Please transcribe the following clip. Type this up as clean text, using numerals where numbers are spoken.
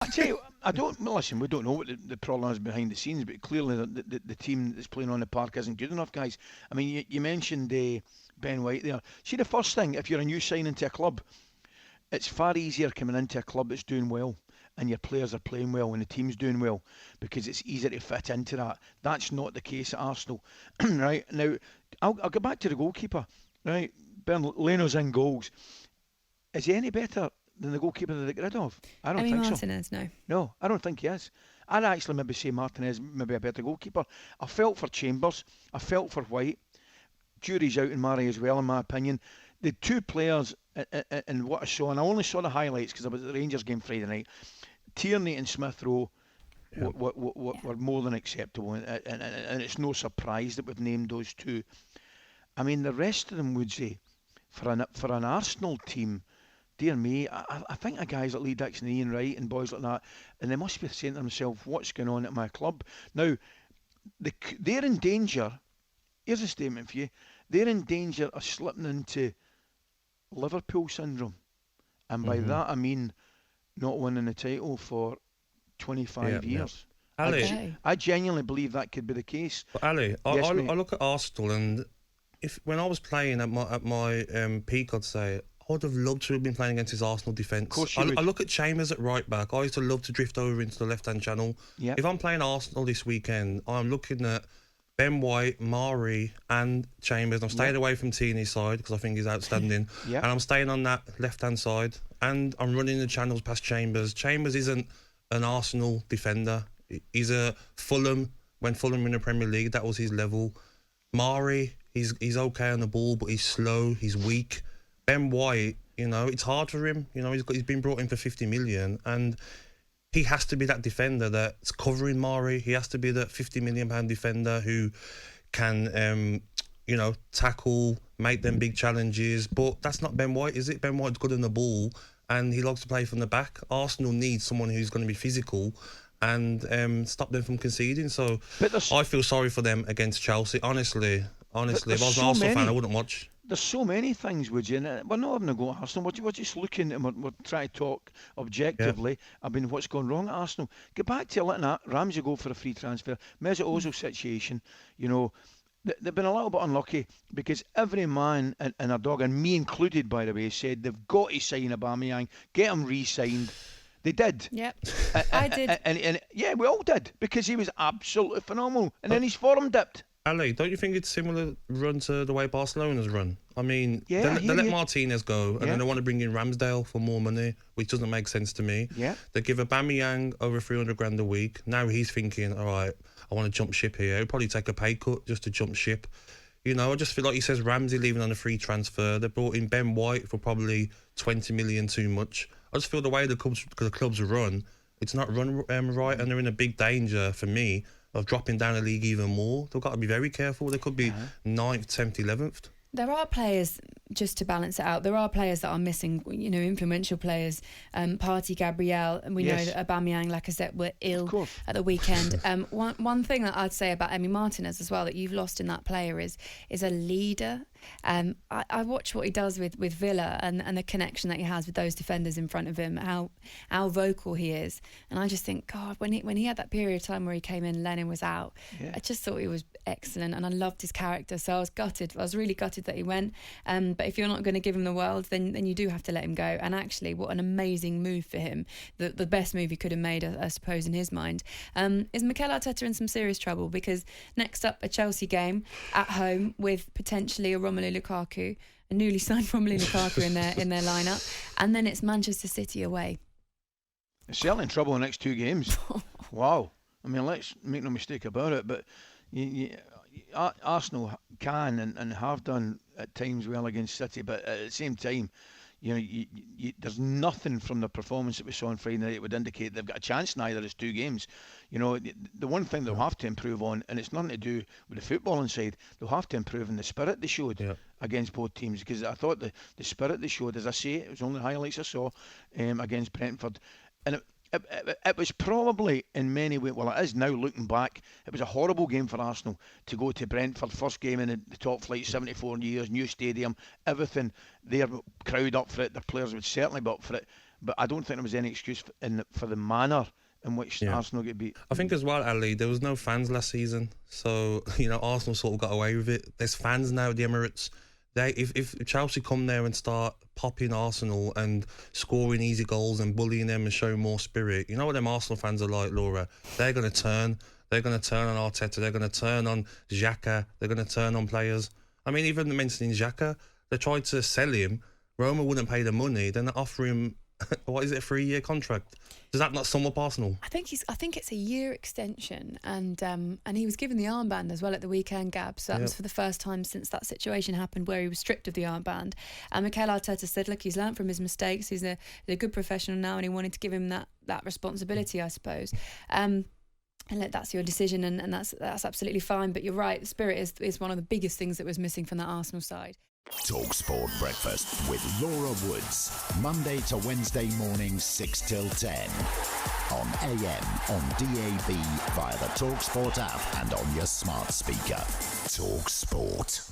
I tell you, I don't listen. We don't know what the problem is behind the scenes, but clearly the team that's playing on the park isn't good enough, guys. I mean, you mentioned Ben White there. See, the first thing, if you're a new signing to a club, it's far easier coming into a club that's doing well and your players are playing well and the team's doing well because it's easier to fit into that. That's not the case at Arsenal. Right now, I'll go back to the goalkeeper. Right, Leno's in goals. Is he any better than the goalkeeper that they get rid of? I don't Emi think so. Martinez, no. No, I don't think he is. I'd actually maybe say Martinez maybe a better goalkeeper. I felt for Chambers. I felt for White. Jury's out in Murray as well, in my opinion. The two players in what I saw, and I only saw the highlights because I was at the Rangers game Friday night. Tierney and Smith Rowe Yeah. Yeah. were more than acceptable, and it's no surprise that we've named those two. I mean, the rest of them would say for an Arsenal team, dear me, I think of guys like Lee Dixon, Ian Wright, and boys like that, and they must be saying to themselves, "What's going on at my club?" Now, they're in danger. Here's a statement for you: they're in danger of slipping into Liverpool syndrome, and by Mhm. that I mean not winning the title for Yeah. 25 Yeah. years. Ali, Okay. I genuinely believe that could be the case. but Ali, Yes, I mate. look at Arsenal, and if when I was playing at my peak, I'd say I would have loved to have been playing against his Arsenal Of defence. course you I would. look at Chambers at right back. I used to love to drift over into the left hand channel. Yep. If I'm playing Arsenal this weekend, I'm looking at Ben White, Mari, and Chambers. I'm staying Yep. away from Tini's side because I think he's outstanding, Yep. and I'm staying on that left hand side. And I'm running the channels past Chambers. Chambers isn't an Arsenal defender. He's a Fulham. When Fulham were in the Premier League, that was his level. Mari, he's okay on the ball, but he's slow, he's weak. Ben White, it's hard for him. He's been brought in for 50 million, and he has to be that defender that's covering Mari. He has to be that 50 million pound defender who can, tackle, make them big challenges. But that's not Ben White, is it? Ben White's good on the ball, and he likes to play from the back. Arsenal needs someone who's going to be physical and stop them from conceding. So But there's I feel sorry for them against Chelsea. Honestly, but if there's I was an so Arsenal fan, I many. wouldn't watch. There's so many things, would you? And we're not having a go at Arsenal. We're just looking and we're trying to talk Yeah, objectively about what's going wrong at Arsenal. Get back to letting that Ramsey go for a free transfer. Mesut Ozil situation, you know, they've been a little bit unlucky because every man and a dog, and me included, by the way, said they've got to sign Aubameyang, get him re-signed. They did. Yep. I did. And yeah, we all did because he was absolutely phenomenal. And then his form dipped. Ali, don't you think it's similar run to the way Barcelona's run? I mean, Yeah, I they hear let you. Martinez go, and Yeah. then they want to bring in Ramsdale for more money, which doesn't make sense to me. Yeah. They give Aubameyang over 300 grand a week. Now he's thinking, all right, I want to jump ship here. He'll probably take a pay cut just to jump ship. I just feel like he says Ramsey leaving on a free transfer. They brought in Ben White for probably 20 million too much. I just feel the way the clubs run, it's not run right, and they're in a big danger for me of dropping down the league even more. They've got to be very careful. They could be ninth, 10th, 11th. There are players, just to balance it out, there are players that are missing, influential players. Partey, Gabriel, and we know Yes. that Aubameyang, Lacazette were Of ill course. at the weekend. One thing that I'd say about Emi Martinez as well that you've lost in that player is a leader. I watch what he does with Villa and the connection that he has with those defenders in front of him, how vocal he is. And I just think, God, when he had that period of time where he came in, Lennon was out, Yeah. I just thought he was excellent and I loved his character. So I was gutted. I was really gutted that he went. But if you're not going to give him the world, then you do have to let him go. And actually, what an amazing move for him. The best move he could have made, I suppose, in his mind. Is Mikel Arteta in some serious trouble? Because next up, a Chelsea game at home with potentially a Romelu Lukaku, a newly signed Romelu Lukaku in their lineup, and then it's Manchester City away. Certainly in trouble in the next two games. Wow. I mean, let's make no mistake about it, but Arsenal can and have done at times well against City, but at the same time, there's nothing from the performance that we saw on Friday night that would indicate they've got a chance in either of those two games. The one thing they'll have to improve on, and it's nothing to do with the footballing side, they'll have to improve in the spirit they showed Yeah. against both teams, because I thought the spirit they showed, as I say, it was only the highlights I saw against Brentford, and it was probably in many ways, well, it is now looking back, it was a horrible game for Arsenal to go to Brentford, first game in the top flight, 74 years, new stadium, everything, their crowd up for it, their players would certainly be up for it. but I don't think there was any excuse for the manner in which Arsenal get beat. I think as well, Ali, there was no fans last season, so Arsenal sort of got away with it. There's fans now at the Emirates. If Chelsea come there and start popping Arsenal and scoring easy goals and bullying them and showing more spirit, you know what them Arsenal fans are like, Laura? They're going to turn. They're going to turn on Arteta. They're going to turn on Xhaka. They're going to turn on players. I mean, even mentioning Xhaka, they tried to sell him. Roma wouldn't pay the money. Then they offer him, what is it, a 3-year contract? Does that not sum up Arsenal? I think it's a year extension, and he was given the armband as well at the weekend, Gab. So that was for the first time since that situation happened where he was stripped of the armband. And Mikel Arteta said, look, he's learned from his mistakes. He's a good professional now, and he wanted to give him that responsibility, I suppose. And look, that's your decision, and that's absolutely fine. But you're right, the spirit is one of the biggest things that was missing from that Arsenal side. talkSPORT Breakfast with Laura Woods. Monday to Wednesday mornings 6 till 10. On AM, on DAB, via the talkSPORT app and on your smart speaker. talkSPORT.